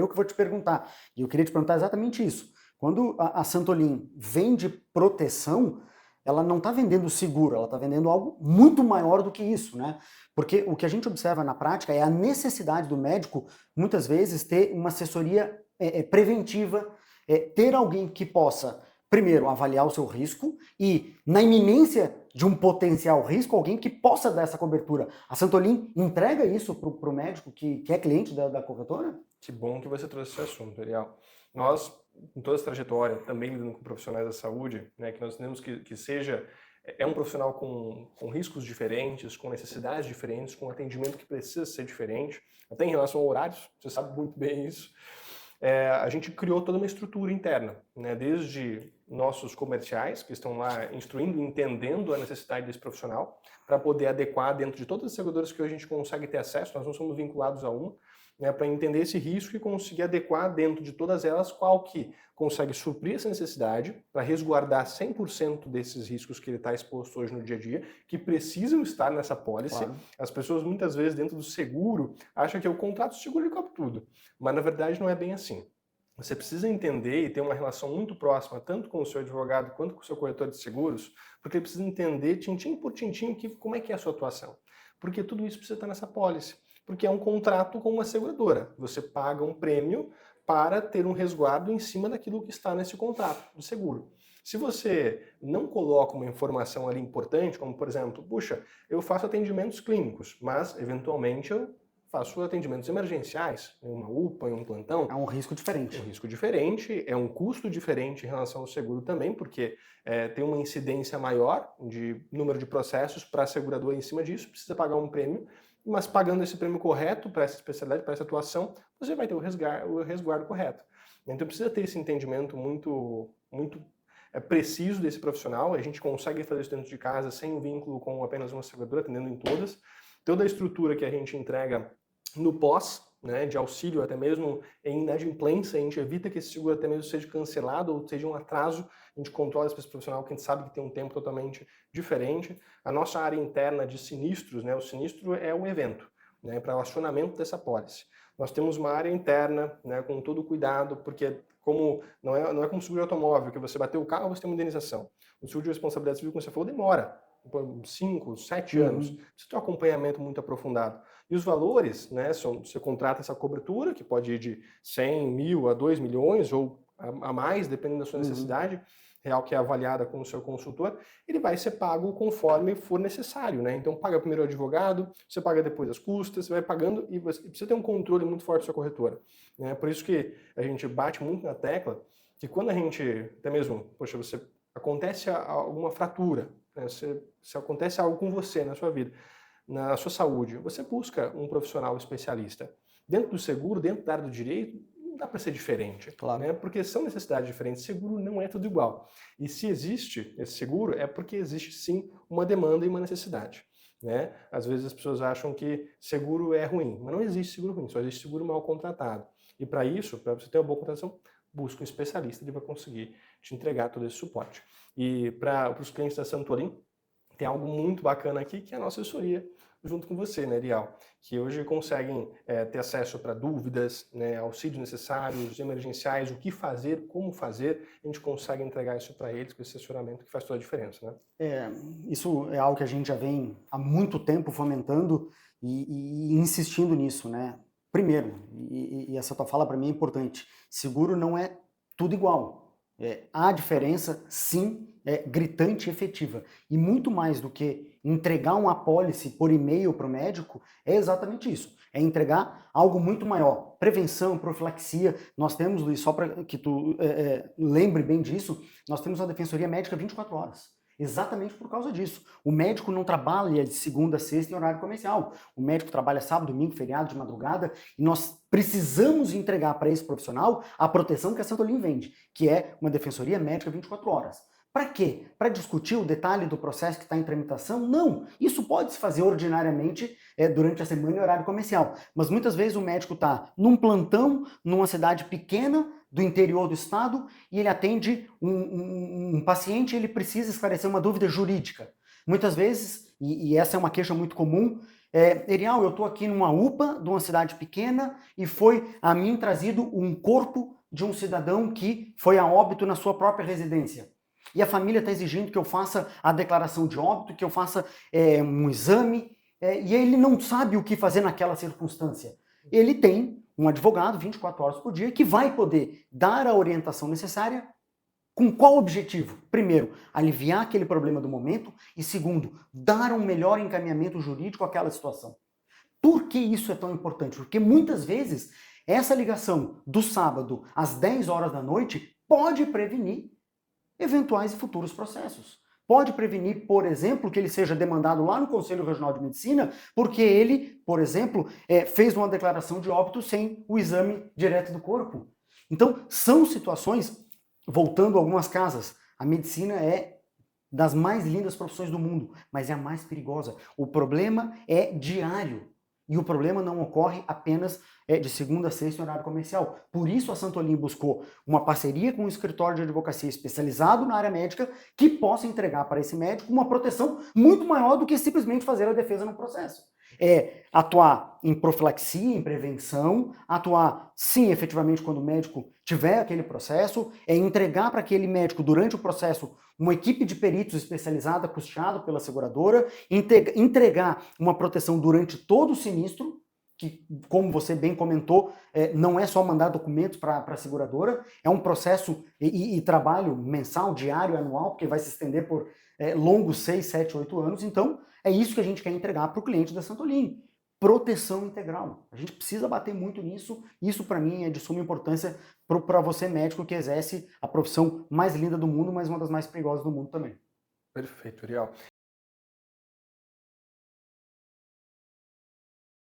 Eu que vou te perguntar, e eu queria te perguntar exatamente isso. Quando a Santolin vende proteção, ela não está vendendo seguro, ela está vendendo algo muito maior do que isso, né? Porque o que a gente observa na prática é a necessidade do médico, muitas vezes, ter uma assessoria preventiva, ter alguém que possa, primeiro, avaliar o seu risco e, na iminência de um potencial risco, alguém que possa dar essa cobertura. A Santolin entrega isso para o médico que é cliente da corretora? Que bom que você trouxe esse assunto, Ariel. Nós, em toda essa trajetória, também lidando com profissionais da saúde, né, que nós entendemos que seja um profissional com riscos diferentes, com necessidades diferentes, com atendimento que precisa ser diferente, até em relação a horários, você sabe muito bem isso. A gente criou toda uma estrutura interna, né, desde nossos comerciais, que estão lá instruindo, entendendo a necessidade desse profissional, para poder adequar dentro de todas as seguradoras que hoje a gente consegue ter acesso, nós não somos vinculados a uma, né, para entender esse risco e conseguir adequar dentro de todas elas qual que consegue suprir essa necessidade para resguardar 100% desses riscos que ele está exposto hoje no dia a dia, que precisam estar nessa pólice. Claro. As pessoas muitas vezes dentro do seguro acham que o contrato de seguro ele cobre tudo, mas na verdade não é bem assim. Você precisa entender e ter uma relação muito próxima, tanto com o seu advogado quanto com o seu corretor de seguros, porque ele precisa entender, tintim por tintim, como é que é a sua atuação. Porque tudo isso precisa estar nessa pólice. Porque é um contrato com uma seguradora. Você paga um prêmio para ter um resguardo em cima daquilo que está nesse contrato de seguro. Se você não coloca uma informação ali importante, como por exemplo, puxa, eu faço atendimentos clínicos, mas eventualmente eu faço atendimentos emergenciais, em uma UPA, em um plantão. É um risco diferente. É um risco diferente, é um custo diferente em relação ao seguro também, porque tem uma incidência maior de número de processos para a seguradora em cima disso, precisa pagar um prêmio, mas pagando esse prêmio correto para essa especialidade, para essa atuação, você vai ter o resguardo correto. Então precisa ter esse entendimento muito preciso desse profissional. A gente consegue fazer isso dentro de casa sem vínculo com apenas uma seguradora, atendendo em todas. Toda a estrutura que a gente entrega no pós, né, de auxílio até mesmo em inadimplência, a gente evita que esse seguro até mesmo seja cancelado ou seja um atraso, a gente controla esse profissional que a gente sabe que tem um tempo totalmente diferente. A nossa área interna de sinistros, né, o sinistro é um evento, né, para o acionamento dessa pólice. Nós temos uma área interna, né, com todo o cuidado, porque como não é como seguro de automóvel, que você bateu o carro, você tem uma indenização. O seguro de responsabilidade civil, como você falou, demora 5, 7 anos. Precisa ter um acompanhamento muito aprofundado. E os valores, né, você contrata essa cobertura, que pode ir de 100 mil a 2 milhões ou a mais, dependendo da sua necessidade real que é avaliada com o seu consultor, ele vai ser pago conforme for necessário, né? Então paga primeiro o advogado, você paga depois as custas, você vai pagando e você precisa ter um controle muito forte da sua corretora, né? Por isso que a gente bate muito na tecla que quando a gente, até mesmo, poxa, acontece alguma fratura, né? Se acontece algo com você na sua vida, na sua saúde, você busca um profissional especialista. Dentro do seguro, dentro da área do direito, não dá para ser diferente, claro, né? Porque são necessidades diferentes. Seguro não é tudo igual. E se existe esse seguro, é porque existe sim uma demanda e uma necessidade, né? Às vezes as pessoas acham que seguro é ruim, mas não existe seguro ruim, só existe seguro mal contratado. E para isso, para você ter uma boa contratação, busca um especialista que vai conseguir te entregar todo esse suporte. E para os clientes da Santorin, tem algo muito bacana aqui, que é a nossa assessoria junto com você, né, Ariel? Que hoje conseguem ter acesso para dúvidas, né, auxílios necessários, emergenciais, o que fazer, como fazer, a gente consegue entregar isso para eles com esse assessoramento que faz toda a diferença, né? Isso é algo que a gente já vem há muito tempo fomentando e insistindo nisso, né? Primeiro, e essa tua fala para mim é importante, seguro não é tudo igual. Há diferença, sim, gritante e efetiva. E muito mais do que entregar uma apólice por e-mail para o médico, é exatamente isso. É entregar algo muito maior. Prevenção, profilaxia. Nós temos, Luiz, só para que tu lembre bem disso, nós temos uma defensoria médica 24 horas. Exatamente por causa disso. O médico não trabalha de segunda a sexta em horário comercial. O médico trabalha sábado, domingo, feriado, de madrugada, e nós precisamos entregar para esse profissional a proteção que a Santolin vende, que é uma defensoria médica 24 horas. Para quê? Para discutir o detalhe do processo que está em tramitação? Não. Isso pode se fazer ordinariamente durante a semana em horário comercial. Mas muitas vezes o médico está num plantão, numa cidade pequena, do interior do estado, e ele atende um paciente e ele precisa esclarecer uma dúvida jurídica. Muitas vezes, e essa é uma queixa muito comum, Erial, eu estou aqui numa UPA de uma cidade pequena e foi a mim trazido um corpo de um cidadão que foi a óbito na sua própria residência. E a família está exigindo que eu faça a declaração de óbito, que eu faça um exame, e ele não sabe o que fazer naquela circunstância. Ele tem um advogado 24 horas por dia que vai poder dar a orientação necessária. Com qual objetivo? Primeiro, aliviar aquele problema do momento e segundo, dar um melhor encaminhamento jurídico àquela situação. Por que isso é tão importante? Porque muitas vezes essa ligação do sábado às 10 horas da noite pode prevenir eventuais e futuros processos. Pode prevenir, por exemplo, que ele seja demandado lá no Conselho Regional de Medicina porque ele, por exemplo, fez uma declaração de óbito sem o exame direto do corpo. Então, são situações, voltando a algumas casas, a medicina é das mais lindas profissões do mundo, mas é a mais perigosa. O problema é diário. E o problema não ocorre apenas de segunda a sexta em horário comercial. Por isso a Santolim buscou uma parceria com um escritório de advocacia especializado na área médica que possa entregar para esse médico uma proteção muito maior do que simplesmente fazer a defesa no processo. É atuar em profilaxia, em prevenção, atuar sim efetivamente quando o médico tiver aquele processo, é entregar para aquele médico durante o processo uma equipe de peritos especializada custeada pela seguradora, entregar uma proteção durante todo o sinistro, que, como você bem comentou, não é só mandar documentos para a seguradora, é um processo e trabalho mensal, diário, anual, porque vai se estender por longos 6, 7, 8 anos. Então, é isso que a gente quer entregar para o cliente da Santolim. Proteção integral. A gente precisa bater muito nisso. Isso, para mim, é de suma importância para você, médico, que exerce a profissão mais linda do mundo, mas uma das mais perigosas do mundo também. Perfeito, Ariel.